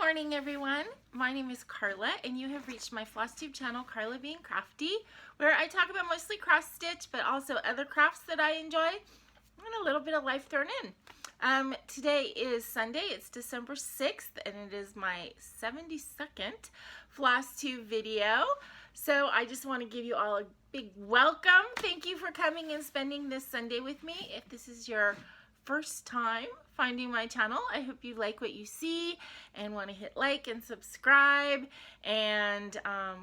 morning, everyone. My name is Karla, and you have reached my FlossTube channel, KarlaBeingCrafty, where I talk about mostly cross stitch, but also other crafts that I enjoy, and a little bit of life thrown in. Today is Sunday. It's December 6th, and it is my 72nd FlossTube video. So I just want to give you all a big welcome. Thank you for coming and spending this Sunday with me. If this is your first time finding my channel, I hope you like what you see and want to hit like and subscribe and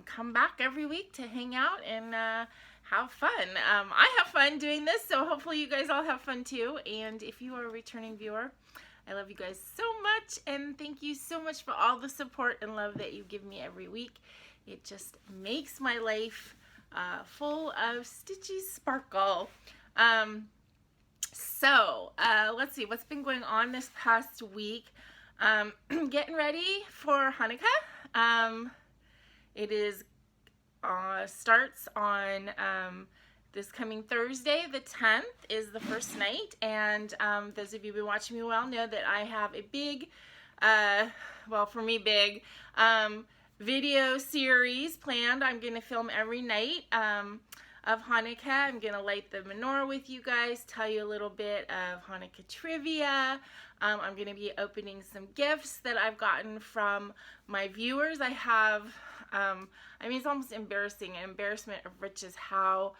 come back every week to hang out and have fun. I have fun doing this, so hopefully you guys all have fun too. And if you are a returning viewer, I love you guys so much, and thank you so much for all the support and love that you give me every week. It just makes my life full of stitchy sparkle. So let's see what's been going on this past week. Getting ready for Hanukkah. It is starts on this coming Thursday, the 10th is the first night, and those of you who've been watching me well know that I have a big, well, for me big, video series planned. I'm going to film every night of Hanukkah. I'm going to light the menorah with you guys, tell you a little bit of Hanukkah trivia. I'm going to be opening some gifts that I've gotten from my viewers. I have, I mean, it's almost embarrassing, an embarrassment of riches how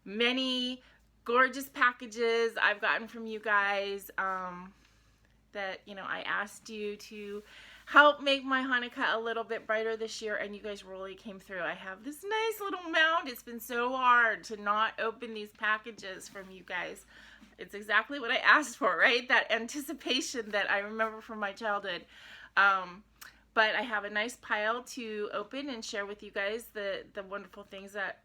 many gorgeous packages I've gotten from you guys that, you know, I asked you to help make my Hanukkah a little bit brighter this year, and you guys really came through. I have this nice little mound. It's been so hard to not open these packages from you guys. It's exactly what I asked for, right? That anticipation that I remember from my childhood. But I have a nice pile to open and share with you guys the wonderful things that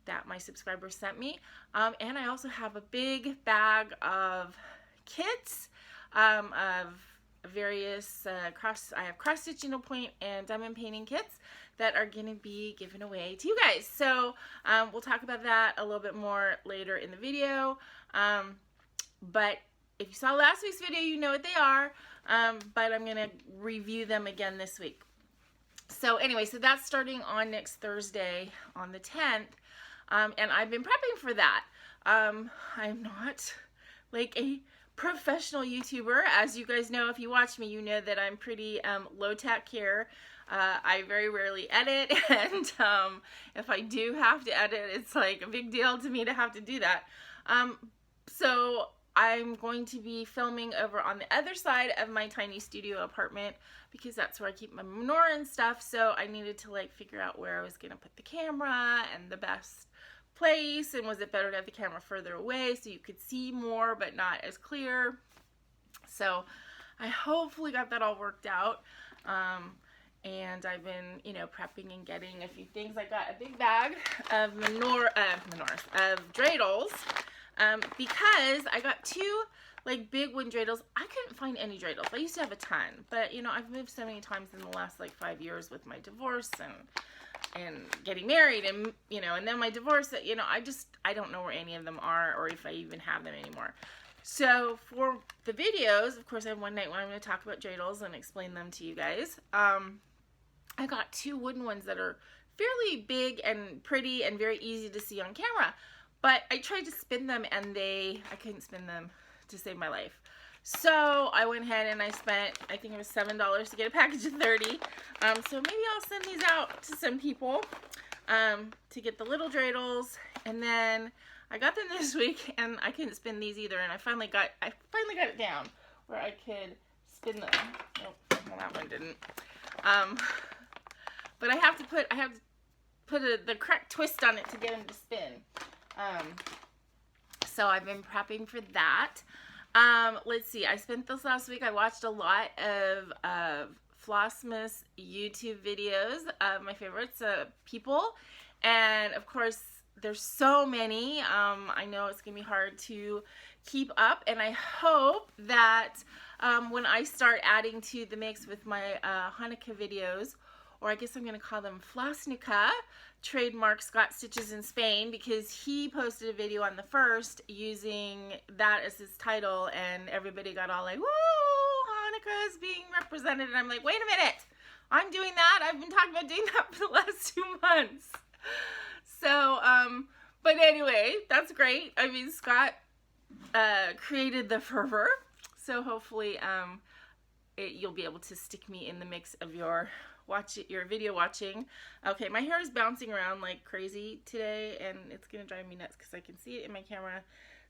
that my subscribers sent me. And I also have a big bag of kits of various I have cross stitch needlepoint and diamond painting kits that are going to be given away to you guys. So we'll talk about that a little bit more later in the video. But if you saw last week's video, you know what they are. But I'm going to review them again this week. So anyway, so that's starting on next Thursday on the 10th. And I've been prepping for that. I'm not like a professional YouTuber. As you guys know, if you watch me, you know that I'm pretty low tech here. I very rarely edit, and if I do have to edit, it's like a big deal to me to have to do that. So I'm going to be filming over on the other side of my tiny studio apartment because that's where I keep my menorah and stuff. So I needed to like figure out where I was going to put the camera and the best place, and was it better to have the camera further away so you could see more but not as clear. So I hopefully got that all worked out, and I've been, you know, prepping and getting a few things. I got a big bag of of dreidels, because I got two like big wooden dreidels. I couldn't find any dreidels. I used to have a ton, but you know, I've moved so many times in the last like 5 years with my divorce and getting married, and you know, and then my divorce, that, you know, I don't know where any of them are or if I even have them anymore. So for the videos, of course, I have one night when I'm going to talk about dreidels and explain them to you guys. I got two wooden ones that are fairly big and pretty and very easy to see on camera, but I tried to spin them and I couldn't spin them to save my life. So I went ahead and I spent, I think it was $7 to get a package of 30. So maybe I'll send these out to some people to get the little dreidels. And then I got them this week and I couldn't spin these either. And I finally got it down where I could spin them. Nope, well, that one didn't. But I have to put the correct twist on it to get them to spin. So I've been prepping for that. Let's see, I spent this last week, I watched a lot of Flossmas YouTube videos of my favorites people, and of course there's so many. I know it's gonna be hard to keep up, and I hope that when I start adding to the mix with my Hanukkah videos, or I guess I'm gonna call them Flossnukkah, trademark Scott Stitches in Spain, because he posted a video on the 1st using that as his title, and everybody got all like, woo, Hanukkah is being represented. And I'm like, wait a minute. I'm doing that. I've been talking about doing that for the last 2 months. So, but anyway, that's great. I mean, Scott created the fervor. So hopefully you'll be able to stick me in the mix of your video watching. Okay, my hair is bouncing around like crazy today, and it's gonna drive me nuts because I can see it in my camera.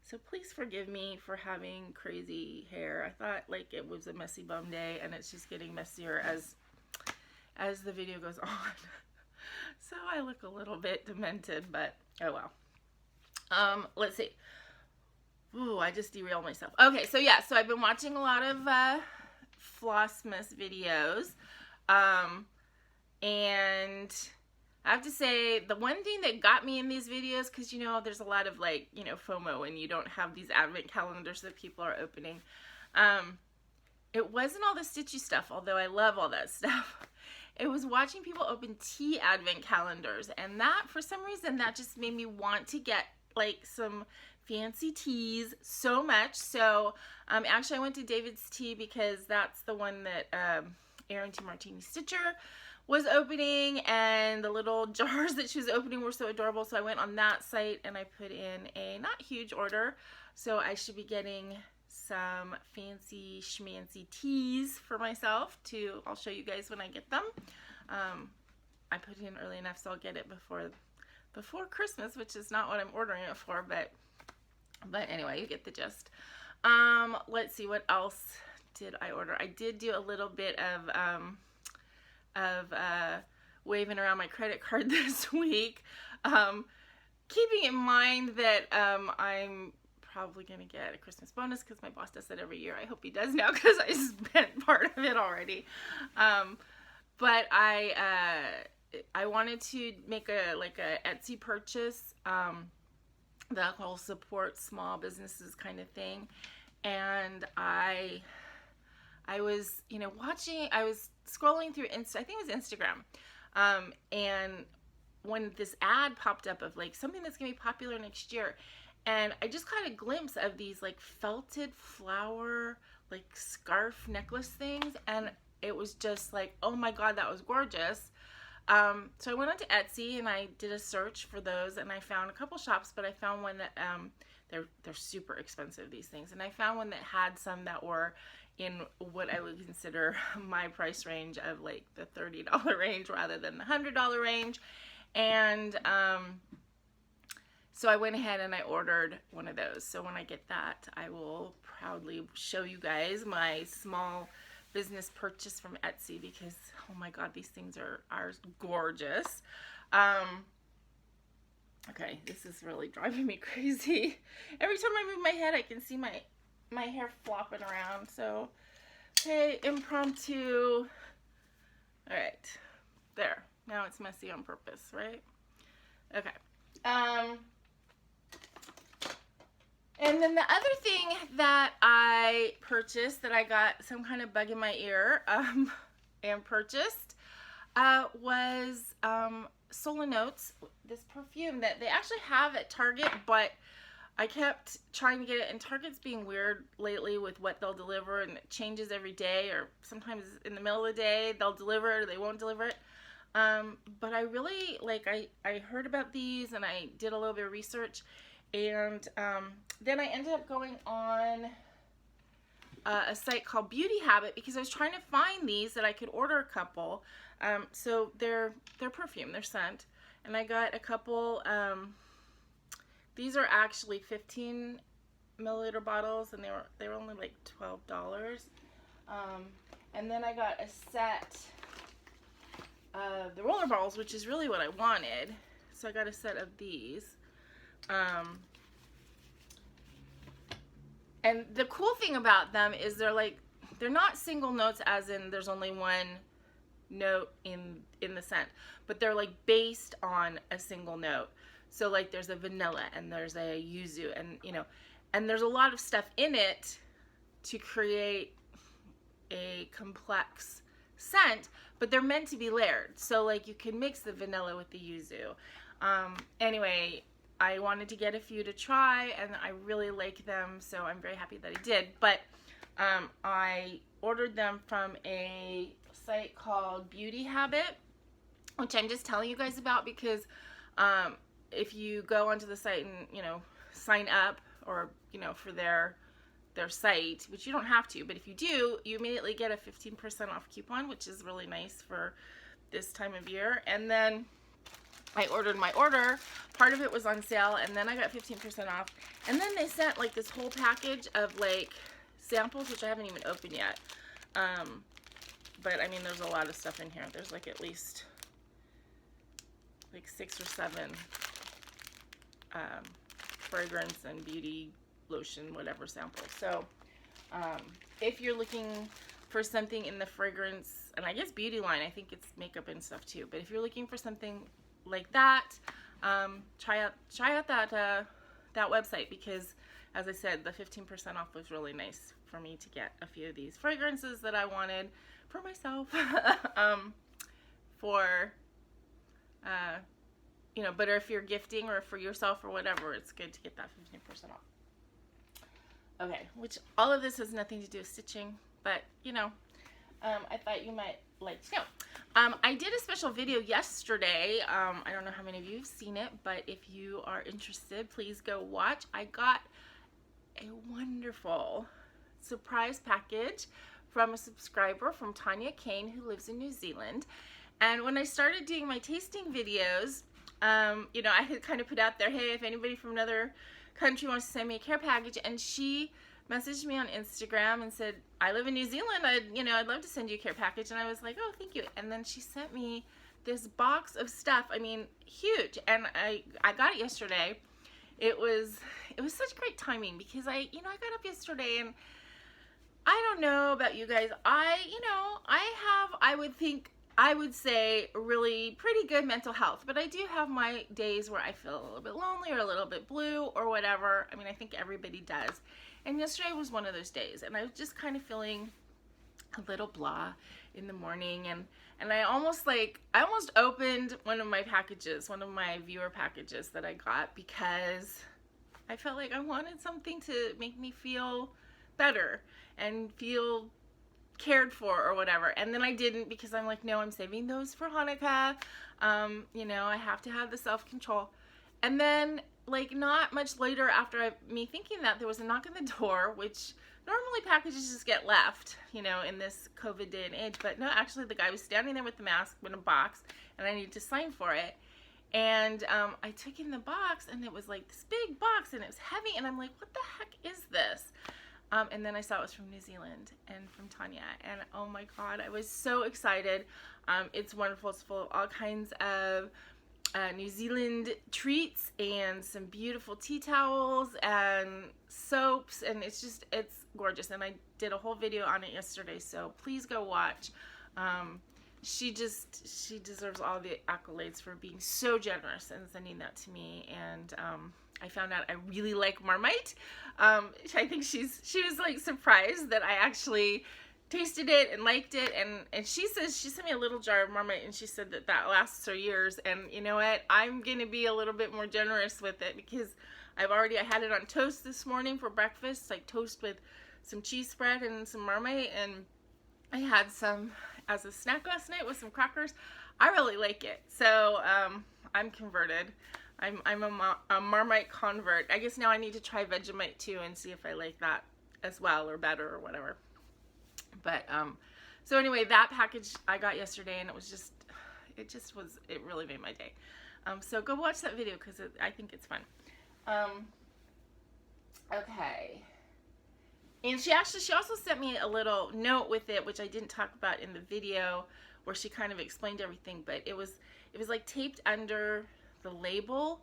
So please forgive me for having crazy hair. I thought like it was a messy bum day, and it's just getting messier as the video goes on. So I look a little bit demented, but oh well. Let's see. Ooh, I just derailed myself. Okay, so yeah, so I've been watching a lot of Flossmas videos. And I have to say, the one thing that got me in these videos, because, you know, there's a lot of, like, you know, FOMO when you don't have these advent calendars that people are opening. It wasn't all the stitchy stuff, although I love all that stuff. It was watching people open tea advent calendars, and that, for some reason, that just made me want to get, like, some fancy teas so much. So, actually, I went to David's Tea because that's the one that, Erin T. Martini Stitcher was opening, and the little jars that she was opening were so adorable. So I went on that site and I put in a not huge order. So I should be getting some fancy schmancy teas for myself too. I'll show you guys when I get them. I put it in early enough so I'll get it before Christmas, which is not what I'm ordering it for, but anyway, you get the gist. Let's see, what else did I order? I did do a little bit of waving around my credit card this week, keeping in mind that I'm probably gonna get a Christmas bonus because my boss does that every year. I hope he does now because I spent part of it already. But I wanted to make a Etsy purchase that will support small businesses kind of thing, and I was, you know, I was scrolling through I think it was Instagram, and when this ad popped up of like something that's gonna be popular next year, and I just caught a glimpse of these like felted flower like scarf necklace things, and it was just like, oh my god, that was gorgeous. So I went onto Etsy and I did a search for those, and I found a couple shops, but I found one that they're super expensive, these things, and I found one that had some that were in what I would consider my price range of like the $30 range rather than the $100 range. And so I went ahead and I ordered one of those. So when I get that, I will proudly show you guys my small business purchase from Etsy, because oh my god, these things are gorgeous. Okay, this is really driving me crazy. Every time I move my head, I can see my hair flopping around. So, okay, impromptu. All right, there. Now it's messy on purpose, right? Okay. And then the other thing that I purchased, that I got some kind of bug in my ear and purchased, was Sola Notes, this perfume that they actually have at Target, but I kept trying to get it, and Target's being weird lately with what they'll deliver, and it changes every day, or sometimes in the middle of the day they'll deliver it or they won't deliver it. But I really, like, I heard about these and I did a little bit of research, and then I ended up going on a site called Beauty Habit because I was trying to find these that I could order a couple. So they're perfume, they're scent, and I got a couple. These are actually 15 milliliter bottles, and they were only like $12. And then I got a set of the roller balls, which is really what I wanted. So I got a set of these. And the cool thing about them is they're not single notes, as in there's only one note in the scent, but they're like based on a single note. So like there's a vanilla and there's a yuzu, and you know, and there's a lot of stuff in it to create a complex scent, but they're meant to be layered. So like you can mix the vanilla with the yuzu. Anyway, I wanted to get a few to try, and I really like them, so I'm very happy that I did. But I ordered them from a site called Beauty Habit, which I'm just telling you guys about because if you go onto the site and, you know, sign up or, you know, for their site, which you don't have to, but if you do, you immediately get a 15% off coupon, which is really nice for this time of year. And then I ordered my order. Part of it was on sale, and then I got 15% off. And then they sent like this whole package of like samples, which I haven't even opened yet. But I mean, there's a lot of stuff in here. There's like at least like 6 or 7 fragrance and beauty lotion, whatever samples. So if you're looking for something in the fragrance and I guess beauty line, I think it's makeup and stuff too, but if you're looking for something like that, try out that website, because as I said, the 15% off was really nice for me to get a few of these fragrances that I wanted for myself. You know, but if you're gifting or for yourself or whatever, it's good to get that 15% off. Okay, which all of this has nothing to do with stitching, but you know, I thought you might like to know. I did a special video yesterday. I don't know how many of you have seen it, but if you are interested, please go watch. I got a wonderful surprise package from a subscriber, from Tanya Kane, who lives in New Zealand. And when I started doing my tasting videos, you know, I had kind of put out there, hey, if anybody from another country wants to send me a care package, and she messaged me on Instagram and said, I live in New Zealand, I'd love to send you a care package. And I was like, oh, thank you. And then she sent me this box of stuff, I mean, huge. And I got it yesterday. It was such great timing, because I got up yesterday, and I don't know about you guys, I would say really pretty good mental health, but I do have my days where I feel a little bit lonely or a little bit blue or whatever. I mean, I think everybody does. And yesterday was one of those days, and I was just kind of feeling a little blah in the morning, and I almost opened one of my packages, one of my viewer packages that I got, because I felt like I wanted something to make me feel better and feel cared for or whatever. And then I didn't, because I'm like, no, I'm saving those for Hanukkah. You know, I have to have the self-control. And then like not much later after me thinking that, there was a knock on the door, which normally packages just get left, you know, in this COVID day and age. But no, actually the guy was standing there with the mask in a box, and I needed to sign for it. And I took in the box, and it was like this big box, and it was heavy, and I'm like, what the heck is this? And then I saw it was from New Zealand and from Tanya, and oh my God, I was so excited. It's wonderful. It's full of all kinds of New Zealand treats and some beautiful tea towels and soaps, and it's gorgeous. And I did a whole video on it yesterday, so please go watch. She deserves all the accolades for being so generous and sending that to me. And I found out I really like Mermaid. I think she was like surprised that I actually tasted it and liked it, and she says she sent me a little jar of Mermaid, and she said that lasts her years. And you know what, I'm gonna be a little bit more generous with it, because I had it on toast this morning for breakfast, like toast with some cheese spread and some Mermaid, and I had some as a snack last night with some crackers. I really like it, so I'm converted. I'm a Marmite convert. I guess now I need to try Vegemite too and see if I like that as well, or better, or whatever. But so anyway, that package I got yesterday, and it really made my day. So go watch that video, because I think it's fun. Okay. And she also sent me a little note with it, which I didn't talk about in the video, where she kind of explained everything, but it was like taped under the label.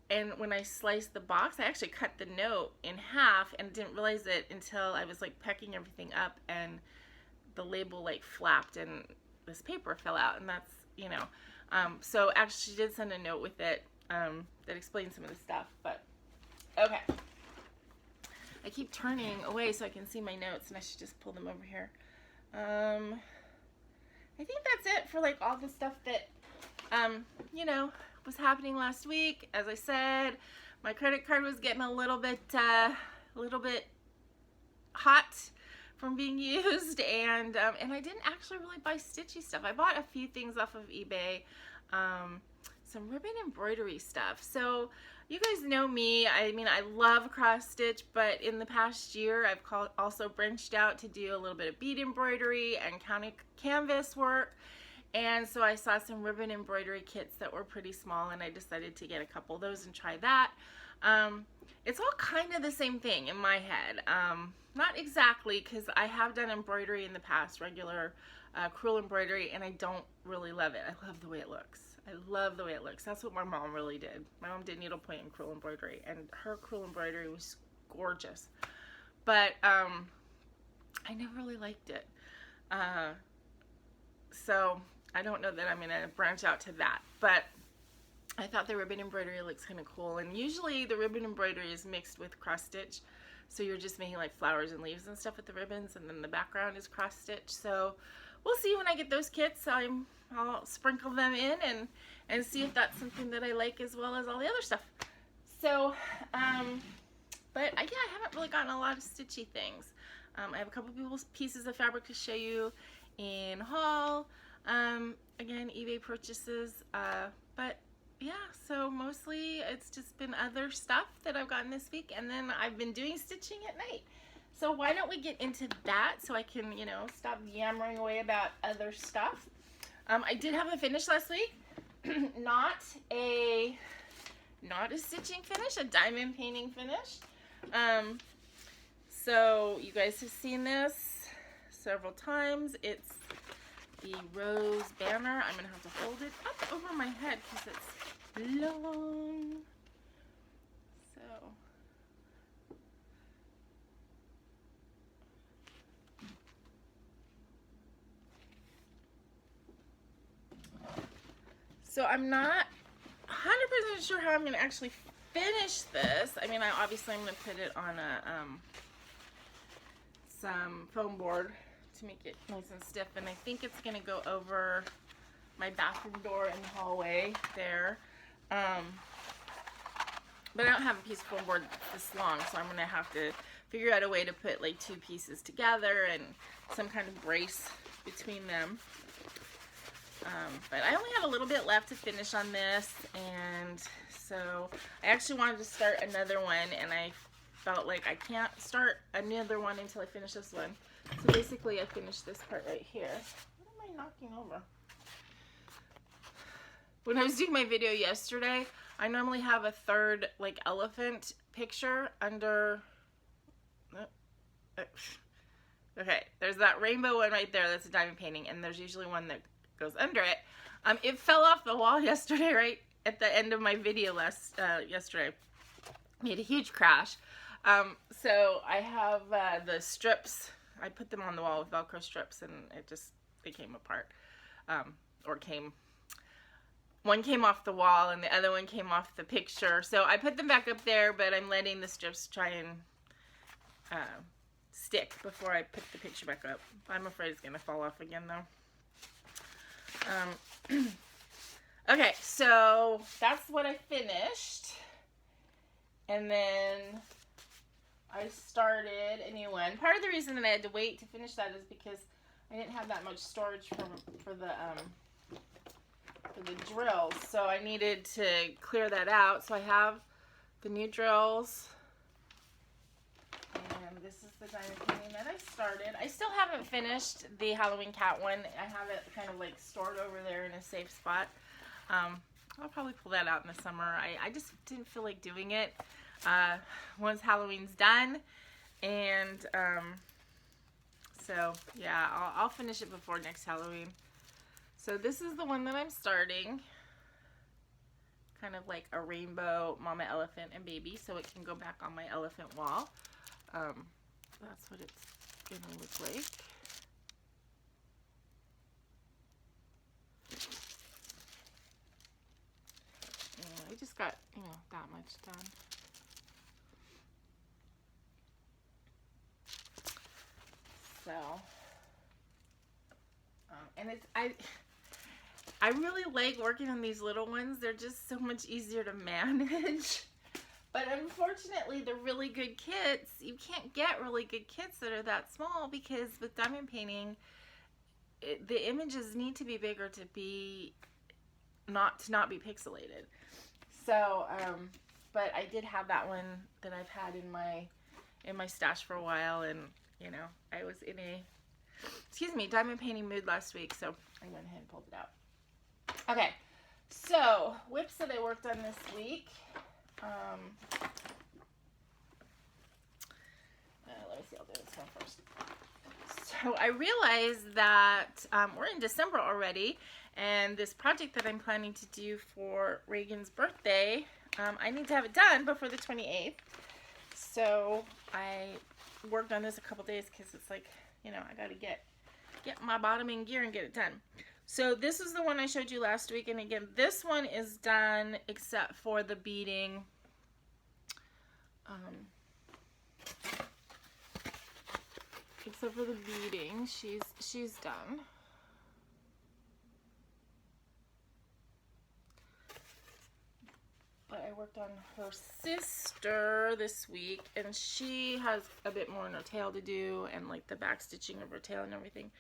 And when I sliced the box, I actually cut the note in half and didn't realize it until I was like packing everything up, and the label like flapped and this paper fell out, and that's, you know, so actually she did send a note with it that explains some of the stuff. But okay, I keep turning away so I can see my notes, and I should just pull them over here. I think that's it for like all the stuff that you know, was happening last week. As I said, my credit card was getting a little bit hot from being used, and I didn't actually really buy stitchy stuff. I bought a few things off of eBay, some ribbon embroidery stuff. So you guys know me. I mean, I love cross stitch, but in the past year I've also branched out to do a little bit of bead embroidery and canvas work. And so I saw some ribbon embroidery kits that were pretty small, and I decided to get a couple of those and try that. It's all kind of the same thing in my head. Not exactly, because I have done embroidery in the past, regular crewel embroidery, and I don't really love it. I love the way it looks. I love the way it looks. That's what my mom really did. My mom did needlepoint and crewel embroidery, and her crewel embroidery was gorgeous. But I never really liked it. So I don't know that I'm going to branch out to that. But I thought the ribbon embroidery looks kind of cool. And usually the ribbon embroidery is mixed with cross stitch. So you're just making like flowers and leaves and stuff with the ribbons, and then the background is cross stitch. So we'll see when I get those kits. I'll sprinkle them in and see if that's something that I like, as well as all the other stuff. So, but yeah, I haven't really gotten a lot of stitchy things. I have a couple pieces of fabric to show you in haul. Again, eBay purchases, but yeah, so mostly it's just been other stuff that I've gotten this week, and then I've been doing stitching at night. So why don't we get into that so I can, you know, stop yammering away about other stuff. I did have a finish last week. not a stitching finish, a diamond painting finish. So you guys have seen this several times. It's the rose banner. I'm gonna have to hold it up over my head because it's long. So I'm not 100% sure how I'm going to actually finish this. I mean, obviously I'm going to put it on some foam board to make it nice and stiff, and I think it's going to go over my bathroom door in the hallway there. But I don't have a piece of foam board this long, so I'm going to have to figure out a way to put like two pieces together and some kind of brace between them. But I only have a little bit left to finish on this, and so I actually wanted to start another one, and I felt like I can't start another one until I finish this one. So basically I finished this part right here. What am I knocking over? When I was doing my video yesterday, I normally have a third like elephant picture under, okay, there's that rainbow one right there, that's a diamond painting, and there's usually one that goes under it. It fell off the wall yesterday, right at the end of my video yesterday. Made a huge crash. So I have the strips. I put them on the wall with Velcro strips, and they came apart. One came off the wall, and the other one came off the picture. So I put them back up there, but I'm letting the strips try and stick before I put the picture back up. I'm afraid it's gonna fall off again though. Okay, so that's what I finished, and then I started a new one. Part of the reason that I had to wait to finish that is because I didn't have that much storage for the drills, so I needed to clear that out. So I have the new drills, and this is the diamond painting that I started. I still haven't finished the Halloween cat one. I have it kind of like stored over there in a safe spot. I'll probably pull that out in the summer. I just didn't feel like doing it once Halloween's done, and so yeah, I'll finish it before next Halloween. So this is the one that I'm starting, kind of like a rainbow mama elephant and baby, so it can go back on my elephant wall. That's what it's gonna look like. And I just got, that much done. So, and I really like working on these little ones. They're just so much easier to manage. But unfortunately, the really good kits, you can't get really good kits that are that small, because with diamond painting, the images need to be bigger to not be pixelated. So, but I did have that one that I've had in my stash for a while, and you know, I was in a diamond painting mood last week, so I went ahead and pulled it out. Okay, so whips that I worked on this week. Let me see, I'll do this one first. So I realized that we're in December already, and this project that I'm planning to do for Reagan's birthday, I need to have it done before the 28th. So I worked on this a couple days because it's like, you know, I got to get my bottom in gear and get it done. So this is the one I showed you last week, and again, this one is done except for the beading. Except for the beading, she's done. But I worked on her sister this week, and she has a bit more in her tail to do, and like the back stitching of her tail and everything.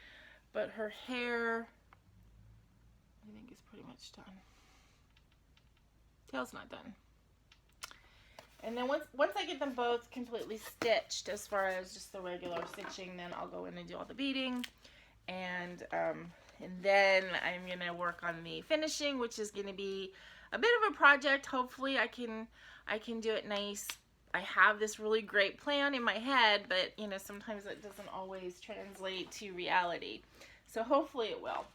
But her hair, I think, is pretty much done. Tail's not done. And then once I get them both completely stitched, as far as just the regular stitching, then I'll go in and do all the beading, and then I'm gonna work on the finishing, which is gonna be a bit of a project. Hopefully I can do it nice. I have this really great plan in my head, but you know, sometimes it doesn't always translate to reality. So hopefully it will.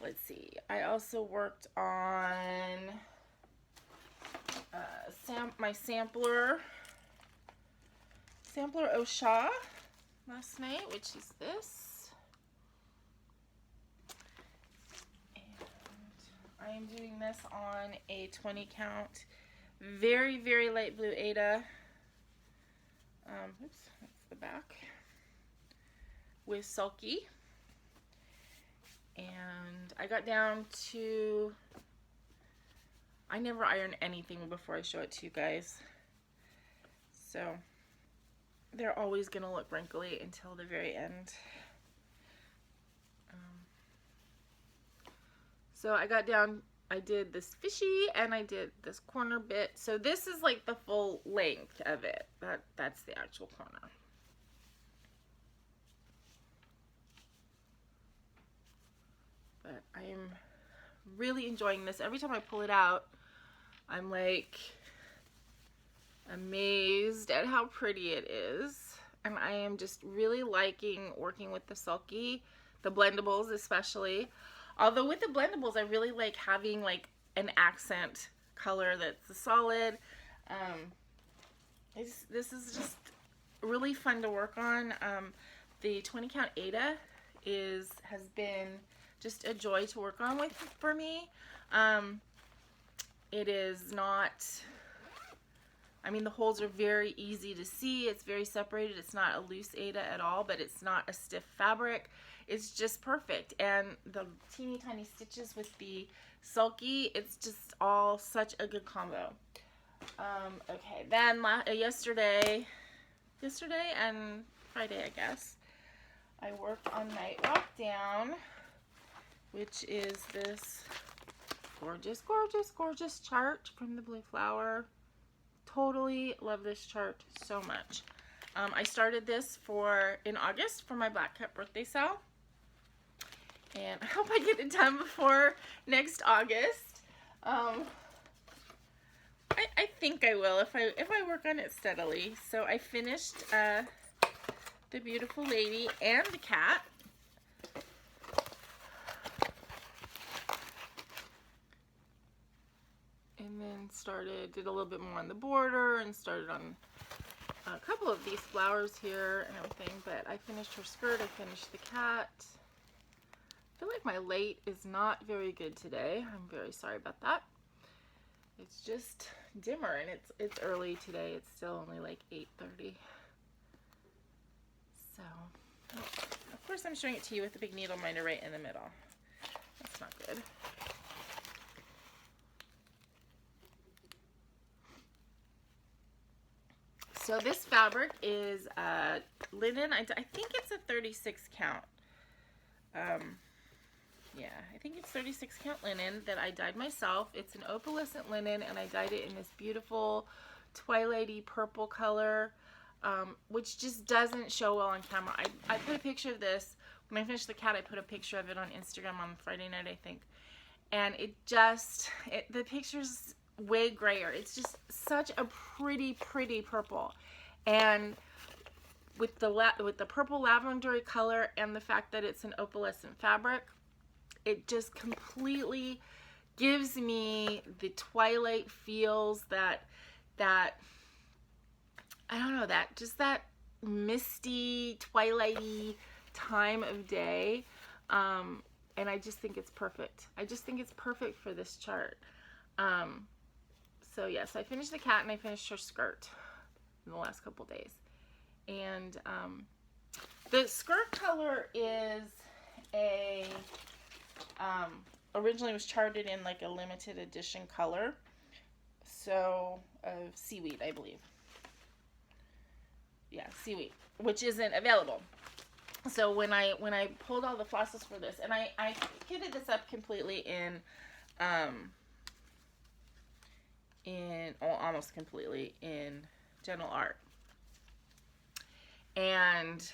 Let's see. I also worked on my sampler Osha last night, which is this. And I am doing this on a 20 count, very, very light blue Aida. Oops, that's the back. With Sulky. And I got down to, I never iron anything before I show it to you guys. So they're always going to look wrinkly until the very end. So I got down, I did this fishy and I did this corner bit. So this is like the full length of it. That's the actual corner. But I am really enjoying this. Every time I pull it out, I'm like amazed at how pretty it is. And I am just really liking working with the Sulky, the blendables especially. Although with the blendables, I really like having like an accent color that's solid. This is just really fun to work on. The 20 count Aida has been just a joy to work on with for me. It is not, I mean, the holes are very easy to see. It's very separated. It's not a loose Aida at all, but it's not a stiff fabric. It's just perfect. And the teeny tiny stitches with the Sulky, it's just all such a good combo. Okay, then yesterday and Friday, I guess, I worked on Night Walk Down, which is this gorgeous, gorgeous, gorgeous chart from the Blue Flower. Totally love this chart so much. I started this in August for my Black Cat birthday sale, and I hope I get it done before next August. I think I will if I work on it steadily. So I finished the beautiful lady and the cat. And then did a little bit more on the border and started on a couple of these flowers here and everything, but I finished her skirt, I finished the cat. I feel like my light is not very good today. I'm very sorry about that. It's just dimmer, and it's early today. It's still only like 8:30. So, of course I'm showing it to you with the big needle minder right in the middle. That's not good. So this fabric is linen. I think it's a 36 count. Yeah, I think it's 36 count linen that I dyed myself. It's an opalescent linen, and I dyed it in this beautiful twilighty purple color, which just doesn't show well on camera. I put a picture of this. When I finished the cat, I put a picture of it on Instagram on Friday night, I think. And the picture's way grayer. It's just such a pretty, pretty purple. And with the purple lavendery color and the fact that it's an opalescent fabric, it just completely gives me the twilight feels that I don't know, that misty, twilighty time of day. And I just think it's perfect. I just think it's perfect for this chart. So yes, I finished the cat and I finished her skirt in the last couple days. And the skirt color is originally was charted in like a limited edition color. So of seaweed, I believe. Yeah, seaweed, which isn't available. So when I pulled all the flosses for this, and I kitted this up completely almost completely in Gentle Art. And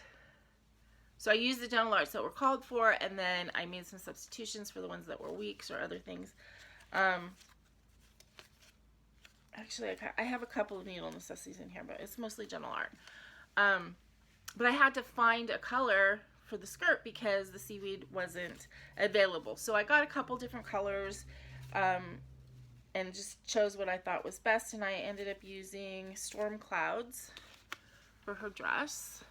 so I used the Gentle Arts that were called for, and then I made some substitutions for the ones that were weeks or other things. Actually, I have a couple of Needle Necessities in here, but it's mostly Gentle Art. But I had to find a color for the skirt because the seaweed wasn't available. So I got a couple different colors and just chose what I thought was best. And I ended up using Storm Clouds for her dress.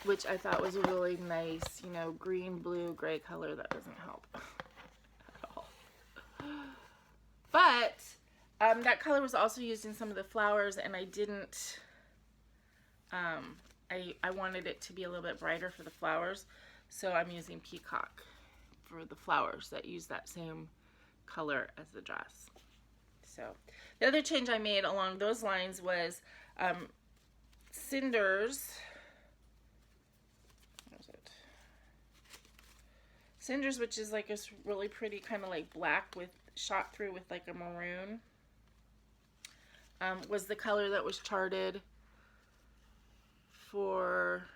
Which I thought was a really nice, you know, green, blue, gray color that doesn't help at all. But that color was also used in some of the flowers, and I didn't, I wanted it to be a little bit brighter for the flowers, so I'm using Peacock for the flowers that use that same color as the dress. So the other change I made along those lines was Cinders. Cinders, which is like a really pretty kind of like black with shot through with like a maroon, was the color that was charted for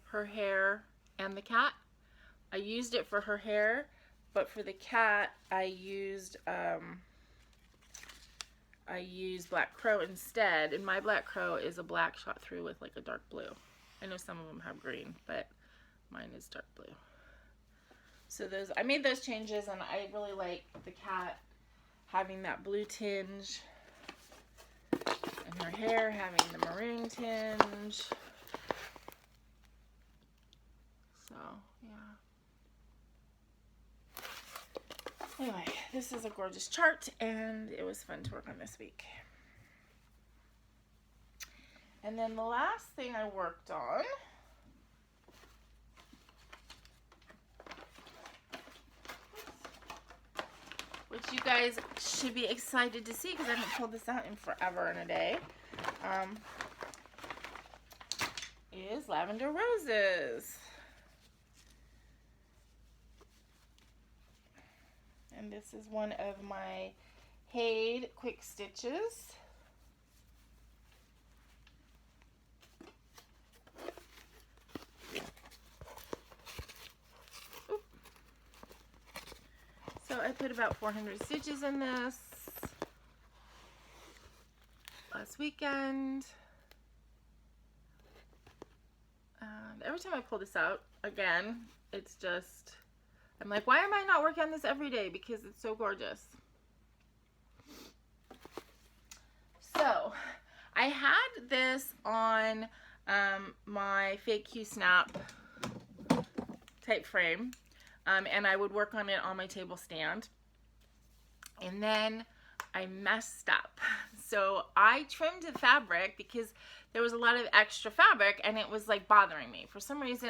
her hair and the cat. I used it for her hair, but for the cat I used Black Crow instead, and my Black Crow is a black shot through with like a dark blue. I know some of them have green, but mine is dark blue. So I made those changes, and I really like the cat having that blue tinge and her hair having the maroon tinge. So, yeah. Anyway, this is a gorgeous chart, and it was fun to work on this week. And then the last thing I worked on, which you guys should be excited to see because I haven't pulled this out in forever and a day, is Lavender Roses. And this is one of my Haid quick stitches. So I put about 400 stitches in this last weekend. And every time I pull this out, again, it's just, I'm like, why am I not working on this every day? Because it's so gorgeous. So I had this on my fake Q Snap type frame. And I would work on it on my table stand. And then I messed up. So I trimmed the fabric because there was a lot of extra fabric and it was like bothering me. For some reason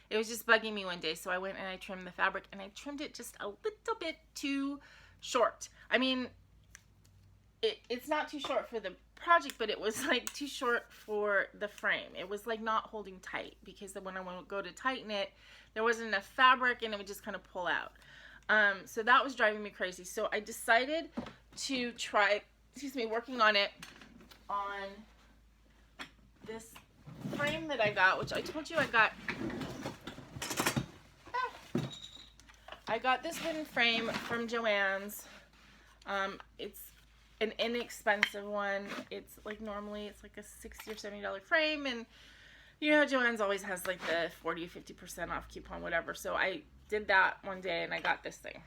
it was just bugging me one day. So I went and I trimmed the fabric, and I trimmed it just a little bit too short. I mean, it's not too short for the project, but it was like too short for the frame. It was like not holding tight, because when I would go to tighten it, there wasn't enough fabric and it would just kind of pull out. So that was driving me crazy. So I decided to try, working on it on this frame that I got, which I told you I got. I got this wooden frame from Joann's. It's an inexpensive one. It's like, normally it's like a $60 or $70 frame, and you know, Joann's always has like the 40 or 50% off coupon, whatever. So I did that one day and I got this thing.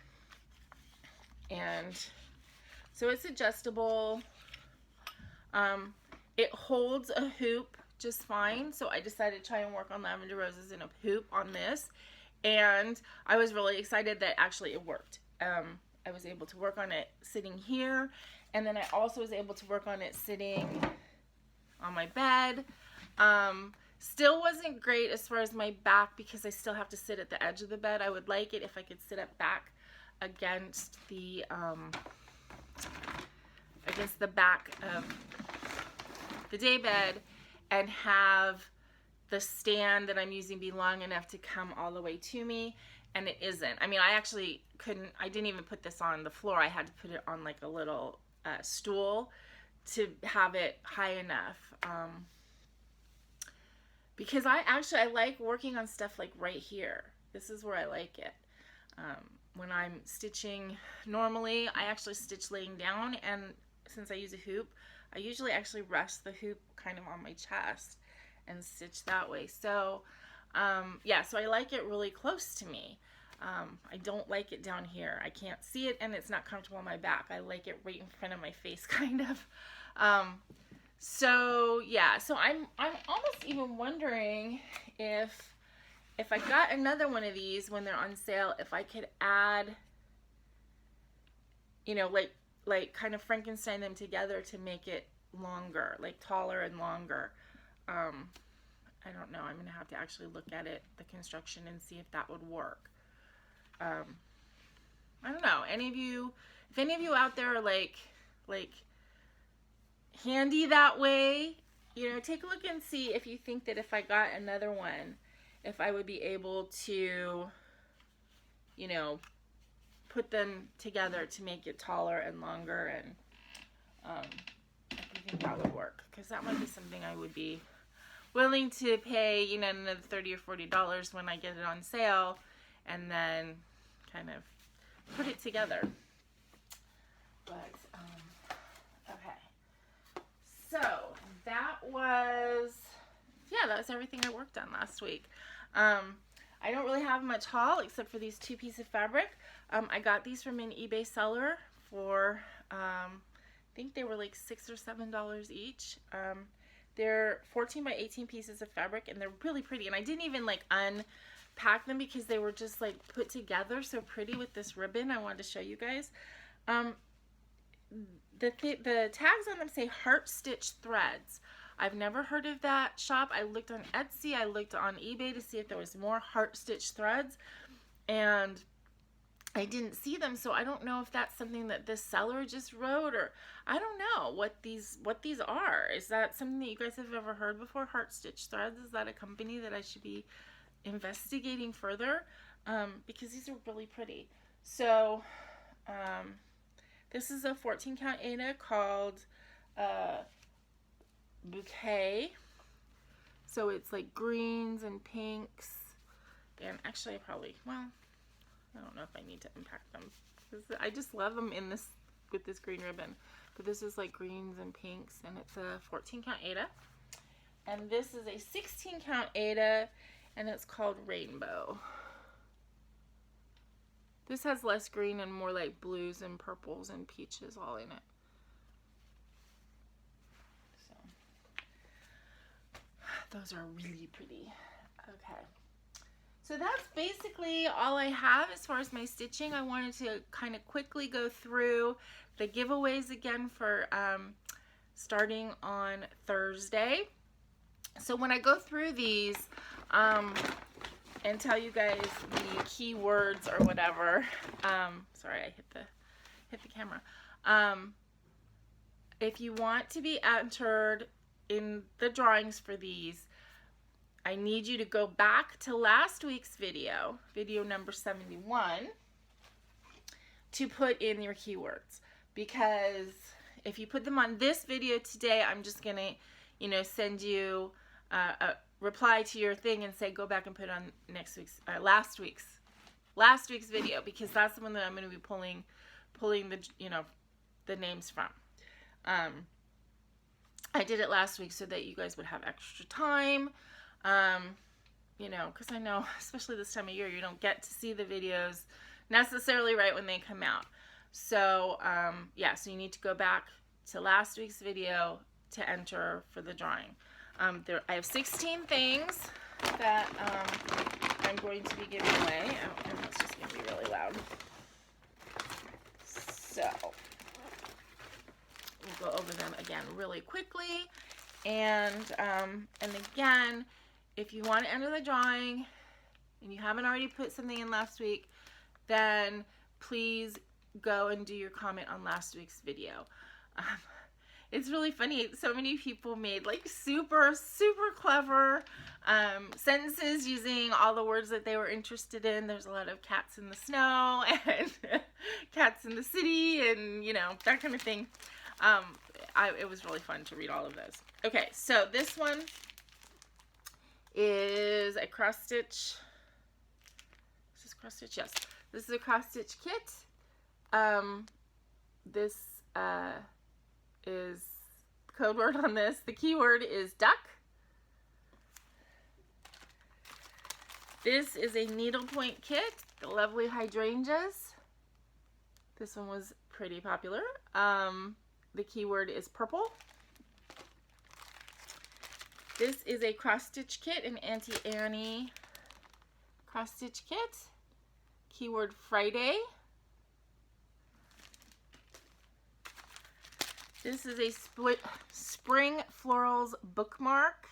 And so it's adjustable. It holds a hoop just fine. So I decided to try and work on lavender roses in a hoop on this. And I was really excited that actually it worked. I was able to work on it sitting here, and then I also was able to work on it sitting on my bed. Still wasn't great as far as my back, because I still have to sit at the edge of the bed. I would like it if I could sit up back against the back of the day bed, and have the stand that I'm using be long enough to come all the way to me, and it isn't. I mean, I actually I didn't even put this on the floor. I had to put it on like a little stool to have it high enough. Because I like working on stuff like right here. This is where I like it. When I'm stitching normally, I actually stitch laying down, and since I use a hoop, I usually actually rest the hoop kind of on my chest and stitch that way. So yeah, so I like it really close to me. I don't like it down here. I can't see it, and it's not comfortable on my back. I like it right in front of my face, kind of. So yeah, so I'm almost even wondering if I got another one of these when they're on sale, if I could add, you know, like kind of Frankenstein them together to make it longer, like taller and longer. I don't know. I'm gonna have to actually look at it, the construction, and see if that would work. I don't know. If any of you out there are like handy that way, you know, take a look and see if you think that if I got another one, if I would be able to, you know, put them together to make it taller and longer, and if you think that would work, because that might be something I would be willing to pay, you know, another $30 or $40 when I get it on sale, and then kind of put it together. But okay, so that was everything I worked on last week. I don't really have much haul except for these two pieces of fabric. I got these from an eBay seller for I think they were like $6 or $7 each. They're 14 by 18 pieces of fabric, and they're really pretty. And I didn't even like unpack them because they were just like put together so pretty with this ribbon. I wanted to show you guys. The tags on them say Heart Stitch Threads. I've never heard of that shop. I looked on Etsy, I looked on eBay to see if there was more Heart Stitch threads, and I didn't see them. So I don't know if that's something that this seller just wrote, or I don't know what these are. Is that something that you guys have ever heard before? Heart Stitch Threads, is that a company that I should be investigating further? Because these are really pretty. So this is a 14 count Aida called Bouquet. So it's like greens and pinks, and actually I don't know if I need to unpack them, because I just love them in this with this green ribbon. But this is like greens and pinks, and it's a 14 count Aida, and this is a 16 count Aida, and it's called Rainbow. This has less green and more like blues and purples and peaches all in it. So those are really pretty. Okay. So that's basically all I have as far as my stitching. I wanted to kind of quickly go through the giveaways again for starting on Thursday. So when I go through these and tell you guys the keywords or whatever, sorry, I hit the camera. If you want to be entered in the drawings for these, I need you to go back to last week's video, video number 71, to put in your keywords. Because if you put them on this video today, I'm just going to, you know, send you a reply to your thing and say go back and put on next week's, last week's video, because that's the one that I'm going to be pulling the, you know, the names from. I did it last week so that you guys would have extra time. You know, because I know, especially this time of year, you don't get to see the videos necessarily right when they come out. So, yeah, so you need to go back to last week's video to enter for the drawing. I have 16 things that I'm going to be giving away. Oh, and that's just going to be really loud. So, we'll go over them again really quickly. And again, if you want to enter the drawing and you haven't already put something in last week, then please go and do your comment on last week's video. It's really funny. So many people made like super clever sentences using all the words that they were interested in. There's a lot of cats in the snow and cats in the city and, you know, that kind of thing. It was really fun to read all of those. Okay, so this one is a cross stitch. Is this cross stitch? Yes. This is a cross stitch kit. This is code word on this. The keyword is duck. This is a needlepoint kit, the lovely hydrangeas. This one was pretty popular. The keyword is purple. This is a cross stitch kit, an Auntie Annie cross stitch kit. Keyword Friday. This is a spring florals bookmark.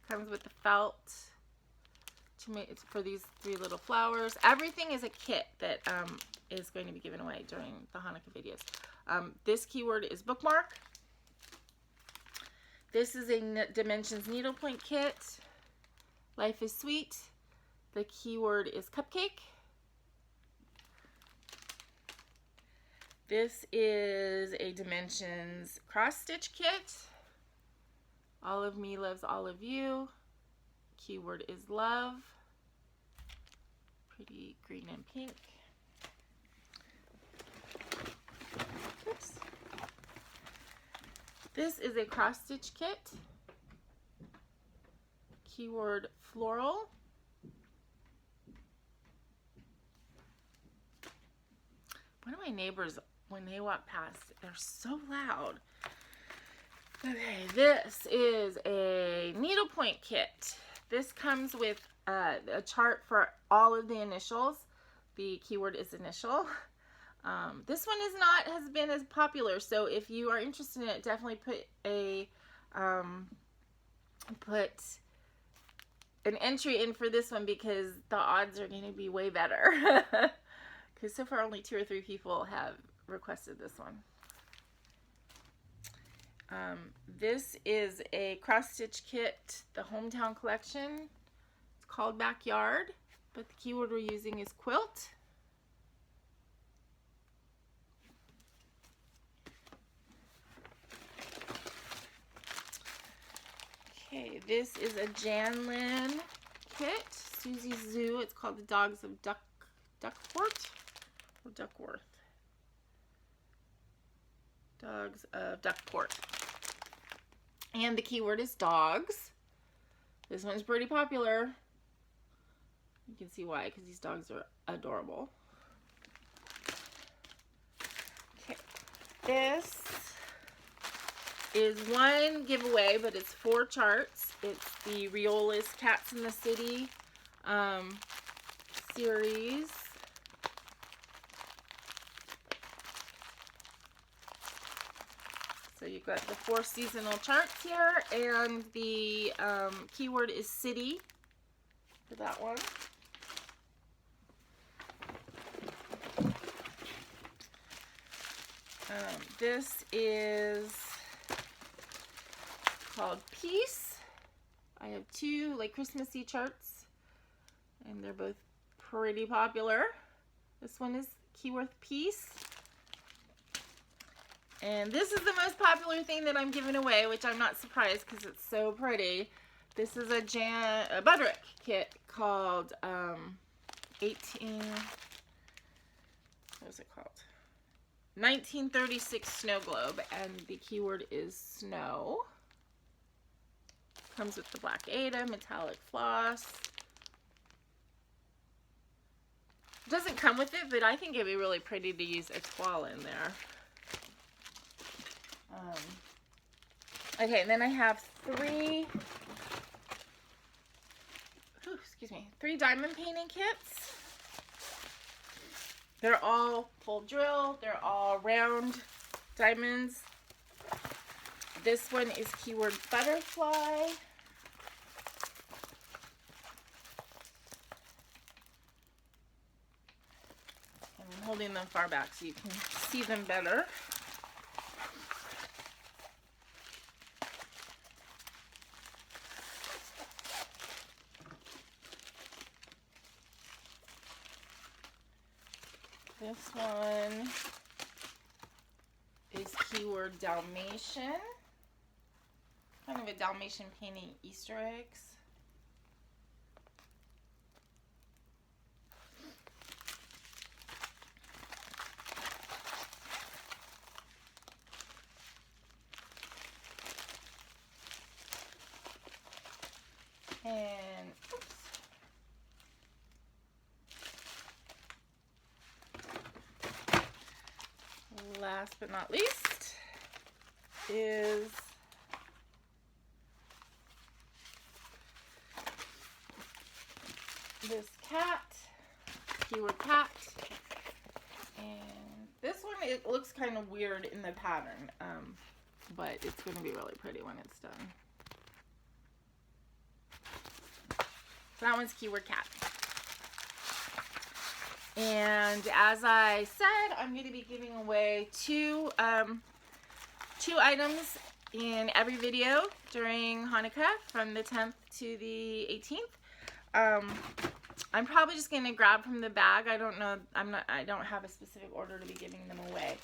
Comes with the felt to make it's for these 3 little flowers. Everything is a kit that is going to be given away during the Hanukkah videos. This keyword is bookmark. This is a Dimensions needlepoint kit. Life is sweet. The keyword is cupcake. This is a Dimensions cross stitch kit. All of me loves all of you. Keyword is love. Pretty green and pink. Oops. This is a cross stitch kit. Keyword floral. One of my neighbors, when they walk past, they're so loud. Okay, this is a needlepoint kit. This comes with a chart for all of the initials. The keyword is initial. This one has been as popular, so if you are interested in it, definitely put an entry in for this one, because the odds are going to be way better. Because so far only 2 or 3 people have requested this one. This is a cross stitch kit, the Hometown Collection. It's called Backyard, but the keyword we're using is quilt. Okay, this is a Jan Lynn kit, Susie Zoo. It's called the Dogs of Duckworth or Duckworth. Dogs of Duckport. And the keyword is dogs. This one's pretty popular. You can see why, because these dogs are adorable. Okay, this is one giveaway, but it's 4 charts. It's the Riola's Cats in the City series. So you've got the 4 seasonal charts here, and the keyword is city for that one. This is called Peace. I have two like Christmassy charts, and they're both pretty popular. This one is keyword Peace. And this is the most popular thing that I'm giving away, which I'm not surprised because it's so pretty. This is a Budrick kit called 1936 Snow Globe, and the keyword is snow. Comes with the black Aida, metallic floss. Doesn't come with it, but I think it'd be really pretty to use a toile in there. Okay, and then I have three diamond painting kits. They're all full drill. They're all round diamonds. This one is keyword butterfly. And I'm holding them far back so you can see them better. This one is keyword Dalmatian. Kind of a Dalmatian painting Easter eggs. And oops. Last but not least is this cat, keyword cat, and this one, it looks kind of weird in the pattern, but it's going to be really pretty when it's done. So that one's keyword cat. And as I said, I'm going to be giving away two items in every video during Hanukkah from the 10th to the 18th. I'm probably just going to grab from the bag. I don't know. I don't have a specific order to be giving them away.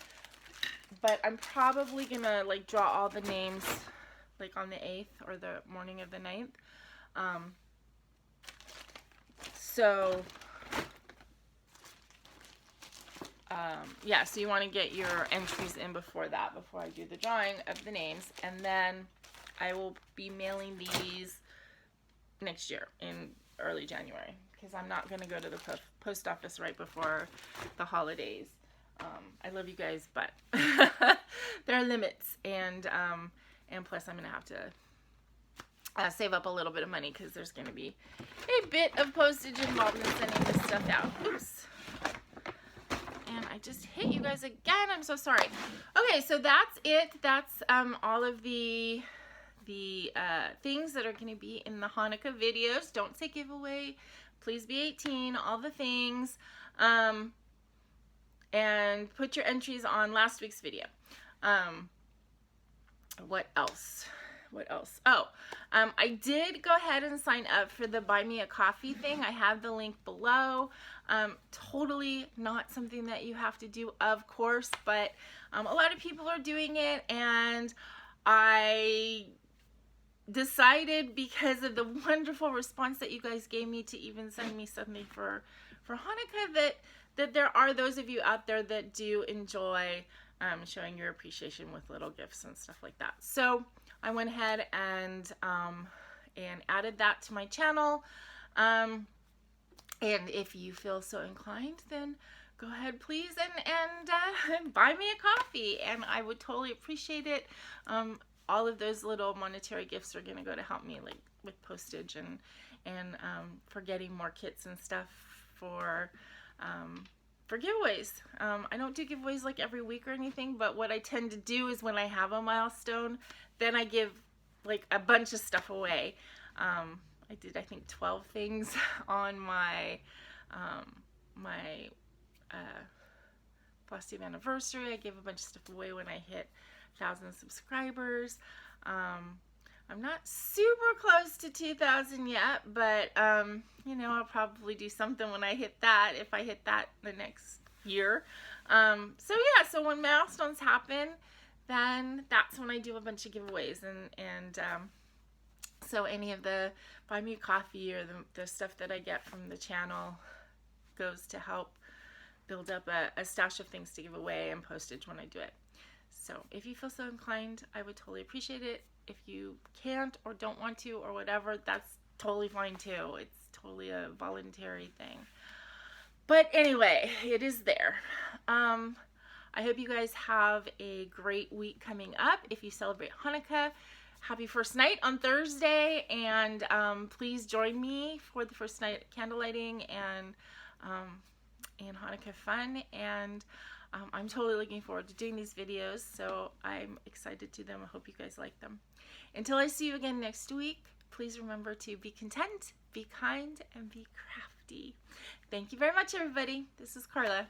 But I'm probably going to like draw all the names like on the 8th or the morning of the 9th. Yeah, so you want to get your entries in before that, before I do the drawing of the names, and then I will be mailing these next year in early January, because I'm not going to go to the post office right before the holidays. I love you guys, but there are limits, and plus I'm going to have to save up a little bit of money, because there's going to be a bit of postage involved in sending this stuff out. Oops. And I just hit you guys again. I'm so sorry. Okay, so that's it. That's all of the things that are going to be in the Hanukkah videos. Don't say giveaway. Please be 18. All the things. And put your entries on last week's video. What else? What else? Oh, I did go ahead and sign up for the Buy Me a Coffee thing. I have the link below. Totally not something that you have to do, of course, but a lot of people are doing it, and I decided, because of the wonderful response that you guys gave me to even send me something for Hanukkah, that there are those of you out there that do enjoy showing your appreciation with little gifts and stuff like that. So I went ahead and added that to my channel. And if you feel so inclined, then go ahead, please, and buy me a coffee, and I would totally appreciate it. All of those little monetary gifts are going to go to help me, like with postage and for getting more kits and stuff for giveaways. I don't do giveaways like every week or anything, but what I tend to do is when I have a milestone, then I give like a bunch of stuff away. I did, I think, 12 things on my FlossTube anniversary. I gave a bunch of stuff away when I hit 1,000 subscribers. I'm not super close to 2,000 yet, but you know, I'll probably do something when I hit that, if I hit that the next year. So yeah, so when milestones happen, then that's when I do a bunch of giveaways, and so any of the buy me a coffee or the stuff that I get from the channel goes to help build up a stash of things to give away and postage when I do it. So if you feel so inclined, I would totally appreciate it. If you can't or don't want to or whatever, that's totally fine too. It's totally a voluntary thing. But anyway, it is there. I hope you guys have a great week coming up. If you celebrate Hanukkah, happy first night on Thursday, and please join me for the first night candle lighting and Hanukkah fun. And I'm totally looking forward to doing these videos, so I'm excited to do them. I hope you guys like them. Until I see you again next week, please remember to be content, be kind, and be crafty. Thank you very much, everybody. This is Karla.